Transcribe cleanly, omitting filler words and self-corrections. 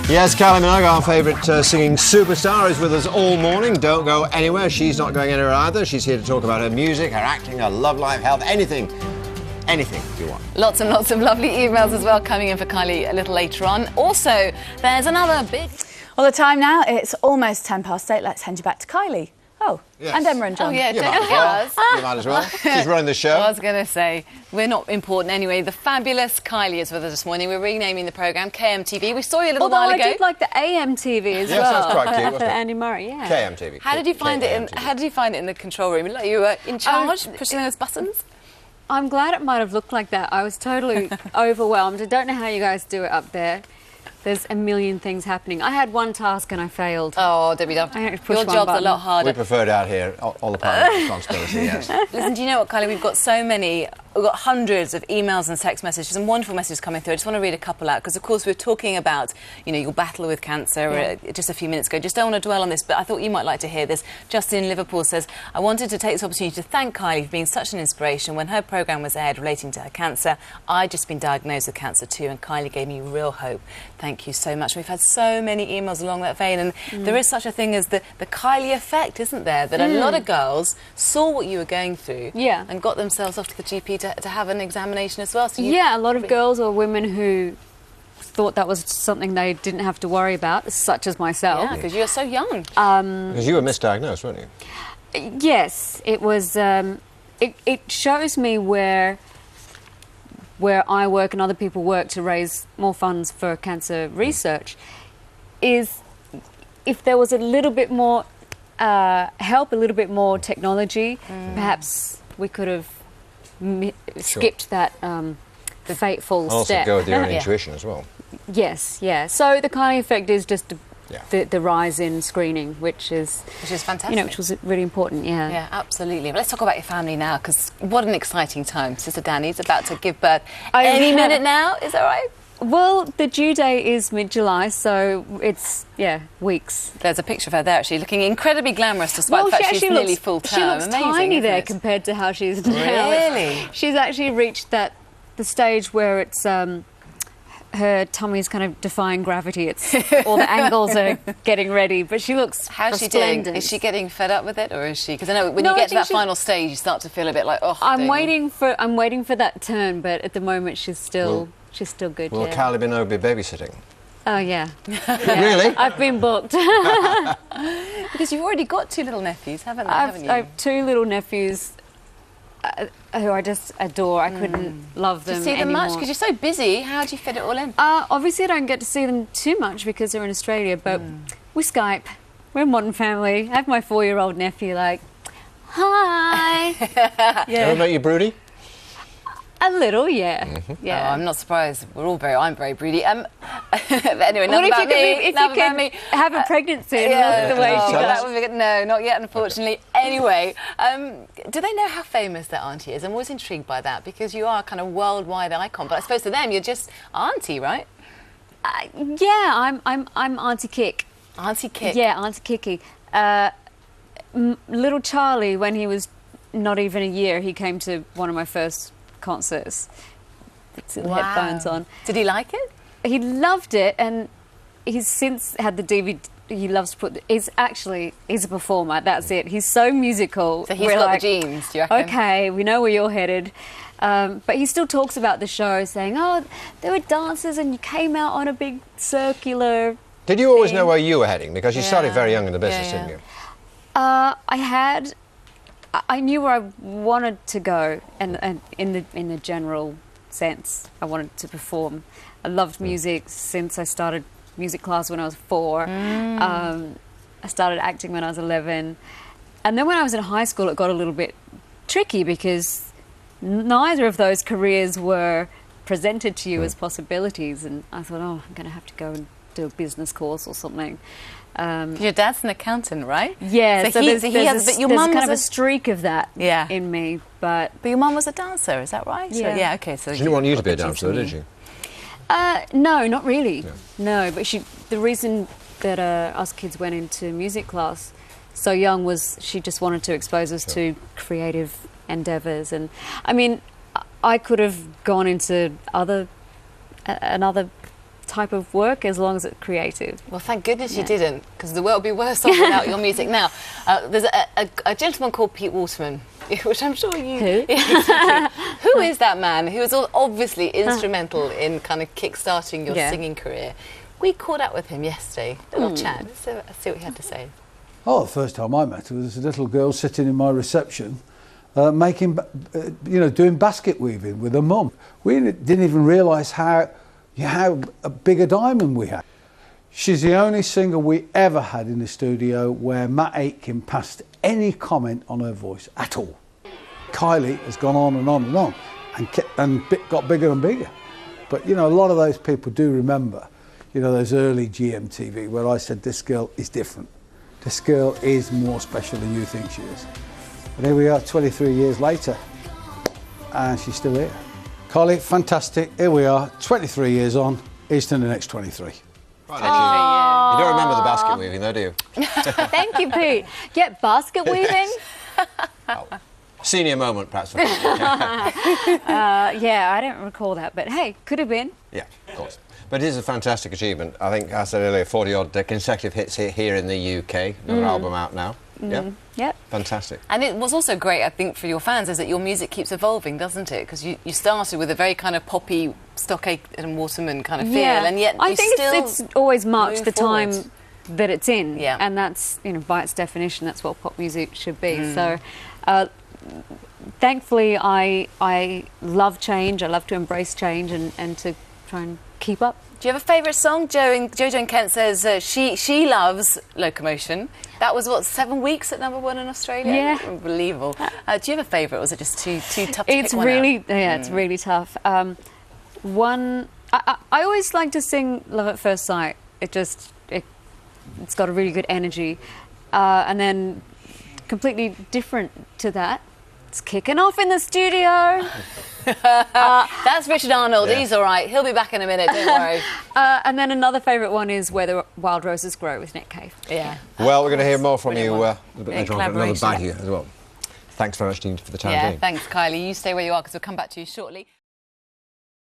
Yes, Kylie Minogue, our favourite singing superstar, is with us all morning. Don't go anywhere. She's not going anywhere either. She's here to talk about her music, her acting, her love life, health, anything. Anything you want. Lots and lots of lovely emails as well coming in for Kylie a little later on. Also, there's another big... Well, the time now, it's almost 8:10. Let's hand you back to Kylie. Oh, yes. And Emma and John. Oh, yeah, You might as well. She's running the show. I was going to say, we're not important anyway. The fabulous Kylie is with us this morning. We're renaming the programme GMTV. We saw you a little while ago. I did like the AM-TV as well. Yes, that's quite cute, wasn't it? Andy Murray, yeah. GMTV. How did you find it? How did you find it in the control room? Like you were in charge, pushing those buttons? I'm glad it might have looked like that. I was totally overwhelmed. I don't know how you guys do it up there. There's a million things happening. I had one task and I failed. Oh, Debbie, I had to push your one job's button. a lot harder. We preferred out here, all the part of the responsibility, yes. Listen, do you know what, Kylie? We've got hundreds of emails and text messages and wonderful messages coming through. I just want to read a couple out because, of course, we're talking about, you know, your battle with cancer just a few minutes ago. Just don't want to dwell on this, but I thought you might like to hear this. Justin in Liverpool says, I wanted to take this opportunity to thank Kylie for being such an inspiration. When her programme was aired relating to her cancer, I'd just been diagnosed with cancer too, and Kylie gave me real hope. Thank you so much. We've had so many emails along that vein, and there is such a thing as the Kylie effect, isn't there? That a lot of girls saw what you were going through and got themselves off to the GP to have an examination as well. So a lot of girls or women who thought that was something they didn't have to worry about, such as myself. Yeah, because you're so young. Because you were misdiagnosed, weren't you? Yes, it was. It shows me where I work and other people work to raise more funds for cancer research, is if there was a little bit more help, a little bit more technology, perhaps we could have skipped that fateful And also step. go with your own intuition as well. Yes, yeah. So the Kylie effect is just the rise in screening, which is fantastic. You know, which was really important. Yeah. Yeah, absolutely. But let's talk about your family now, because what an exciting time. Sister Danny's about to give birth any minute now. Is that right? Well, the due date is mid-July, so it's, weeks. There's a picture of her there, actually, looking incredibly glamorous, despite the fact she's nearly full term. She looks amazing, tiny there it? compared to how she is now. Really? She's actually reached the stage where it's her tummy's kind of defying gravity. It's all the angles are getting ready, but she looks How's she doing? Is she getting fed up with it, or is she? Because I know when you get to that final stage, you start to feel a bit like, oh. I'm waiting for that turn, but at the moment she's still good. Will Kylie Minogue be babysitting? Oh yeah. Really? I've been booked. Because you've already got two little nephews, haven't you? I have two little nephews who I just adore. I couldn't love them Do you see them anymore. much? Because you're so busy. How do you fit it all in? Obviously, I don't get to see them too much because they're in Australia, but we Skype. We're a modern family. I have my 4-year-old nephew like, hi. Ever make you broody? A little, yeah. Oh, I'm not surprised. I'm very broody. But anyway, enough What about me. if you could have a pregnancy and look the way she does? No, not yet, unfortunately. Anyway, do they know how famous their auntie is? I'm always intrigued by that because you are a kind of worldwide icon. But I suppose to them, you're just auntie, right? Yeah, I'm Auntie Kick. Auntie Kick. Yeah, Auntie Kicky. Little Charlie, when he was not even a year, he came to one of my first concerts. Headphones on. Did he like it? He loved it, and he's since had the DVD. He loves to put. He's a performer. That's it. He's so musical. So he's got the genes. Do you reckon? Okay, we know where you're headed. But he still talks about the show, saying, "Oh, there were dancers, and you came out on a big circular." Did you always know where you were heading? Because you started very young in the business, didn't you? I knew where I wanted to go, and in the general sense, I wanted to perform. I loved music since I started music class when I was 4. I started acting when I was 11, and then when I was in high school, it got a little bit tricky because neither of those careers were presented to you as possibilities, and I thought, oh, I'm going to have to go and do a business course or something. Your dad's an accountant, right? Yeah, so there's kind of a streak of that in me. But your mum was a dancer, is that right? Yeah. So, yeah, okay. So she didn't want you to be a dancer, did she? No, not really. No, but the reason that us kids went into music class so young was she just wanted to expose us to creative endeavours. And I mean, I could have gone into another type of work as long as it's creative. Well, thank goodness you didn't, because the world would be worse off without your music. Now, there's a gentleman called Pete Waterman, which I'm sure you... Who? Yeah, exactly. Who is that man who is obviously instrumental in kind of kick-starting your singing career? We caught up with him yesterday, a little chat. Let's see what he had to say. Oh, the first time I met her was a little girl sitting in my reception doing basket weaving with her mum. We didn't even realise how big a diamond we had. She's the only singer we ever had in the studio where Matt Aitken passed any comment on her voice at all. Kylie has gone on and on and on and got bigger and bigger. But, a lot of those people do remember, those early GMTV where I said, this girl is different. This girl is more special than you think she is. And here we are 23 years later, and she's still here. Kylie, fantastic. Here we are, 23 years on. Here's to the next 23. Right, you don't remember the basket weaving, though, do you? Thank you, Pete. Get basket weaving? Senior moment, perhaps. Yeah, I don't recall that, but hey, could have been. Yeah, of course. But it is a fantastic achievement. I think, I said earlier, 40-odd consecutive hits here in the UK. Another album out now. Yeah. Yep. Fantastic. And it was also great, I think, for your fans, is that your music keeps evolving, doesn't it? Because you started with a very kind of poppy Stockade and Waterman kind of feel, and yet I think it's always marked the time forward. That it's in, Yeah. and that's, by its definition, that's what pop music should be. So, thankfully, I love change. I love to embrace change and to try and keep up. Do you have a favourite song? Jojo and Kent says she loves Locomotion. That was, 7 weeks at #1 in Australia? Yeah. Unbelievable. Do you have a favourite, or was it just too tough to It's pick one really, out? it's really tough. I always like to sing Love at First Sight. It's got a really good energy. And then completely different to that, it's Kicking Off in the Studio. That's Richard Arnold. Yeah. He's all right. He'll be back in a minute, don't worry. And then another favourite one is Where the Wild Roses Grow with Nick Cave. Yeah. Well, we're going to hear more from you a In bit later on. Another collaboration. bite here as well. Thanks very much, Dean, for the time Yeah, being. thanks, Kylie. You stay where you are, because we'll come back to you shortly.